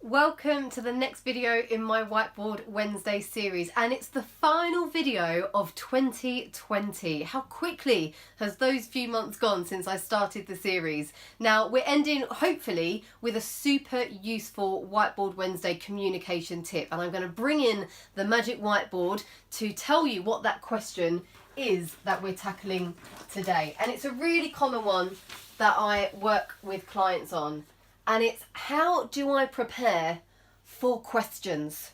Welcome to the next video in my Whiteboard Wednesday series, and it's the final video of 2020. How quickly has those few months gone since I started the series? Now we're ending hopefully with a super useful Whiteboard Wednesday communication tip, and I'm going to bring in the magic whiteboard to tell you what that question is that we're tackling today. And it's a really common one that I work with clients on. And it's, how do I prepare for questions?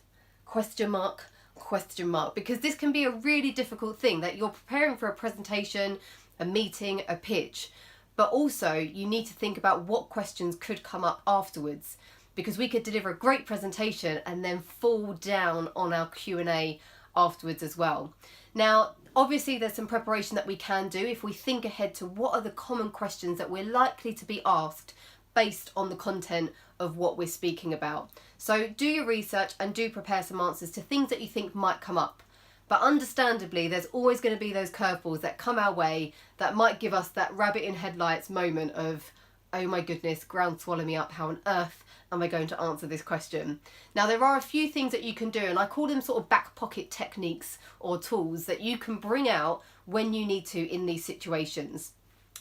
Question mark, question mark. Because this can be a really difficult thing, that you're preparing for a presentation, a meeting, a pitch, but also you need to think about what questions could come up afterwards, because we could deliver a great presentation and then fall down on our Q&A afterwards as well. Now, obviously there's some preparation that we can do if we think ahead to what are the common questions that we're likely to be asked based on the content of what we're speaking about. So do your research and do prepare some answers to things that you think might come up. But understandably, there's always going to be those curveballs that come our way that might give us that rabbit in headlights moment of, oh my goodness, ground swallow me up, how on earth am I going to answer this question? Now, there are a few things that you can do, and I call them sort of back pocket techniques or tools that you can bring out when you need to in these situations.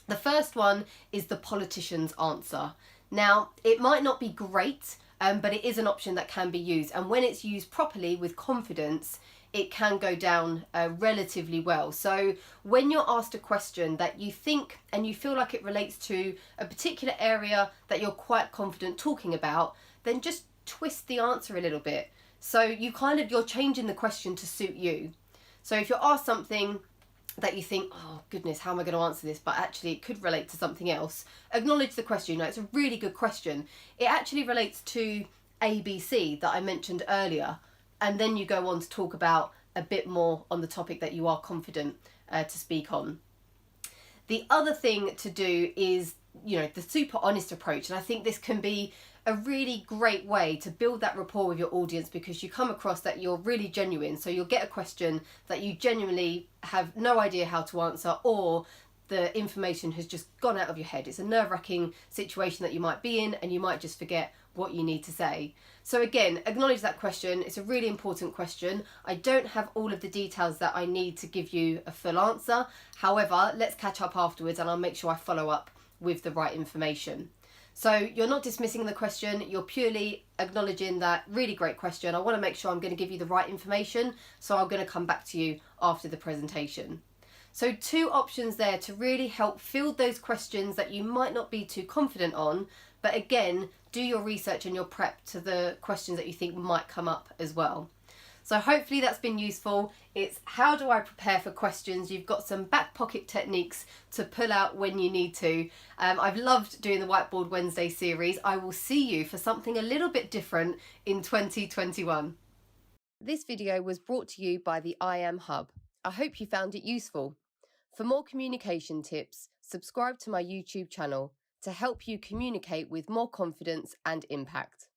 The first one is the politician's answer. Now, it might not be great, but it is an option that can be used. And when it's used properly with confidence, it can go down relatively well. So when you're asked a question that you think and you feel like it relates to a particular area that you're quite confident talking about, then just twist the answer a little bit. So you're changing the question to suit you. So if you're asked something that you think, oh goodness, how am I going to answer this, but actually it could relate to something else, acknowledge the question. It's a really good question. It actually relates to ABC that I mentioned earlier, and then you go on to talk about a bit more on the topic that you are confident to speak on. The other thing to do is, the super honest approach, and I think this can be a really great way to build that rapport with your audience, because you come across that you're really genuine. So you'll get a question that you genuinely have no idea how to answer, or the information has just gone out of your head. It's a nerve-wracking situation that you might be in, and you might just forget what you need to say. So again, acknowledge that question. It's a really important question. I don't have all of the details that I need to give you a full answer. However, let's catch up afterwards and I'll make sure I follow up with the right information. So you're not dismissing the question, you're purely acknowledging that really great question. I want to make sure I'm going to give you the right information, so I'm going to come back to you after the presentation. So two options there to really help field those questions that you might not be too confident on, but again, do your research and your prep to the questions that you think might come up as well. So hopefully that's been useful. It's how do I prepare for questions? You've got some back pocket techniques to pull out when you need to. I've loved doing the Whiteboard Wednesday series. I will see you for something a little bit different in 2021. This video was brought to you by the I Am Hub. I hope you found it useful. For more communication tips, subscribe to my YouTube channel to help you communicate with more confidence and impact.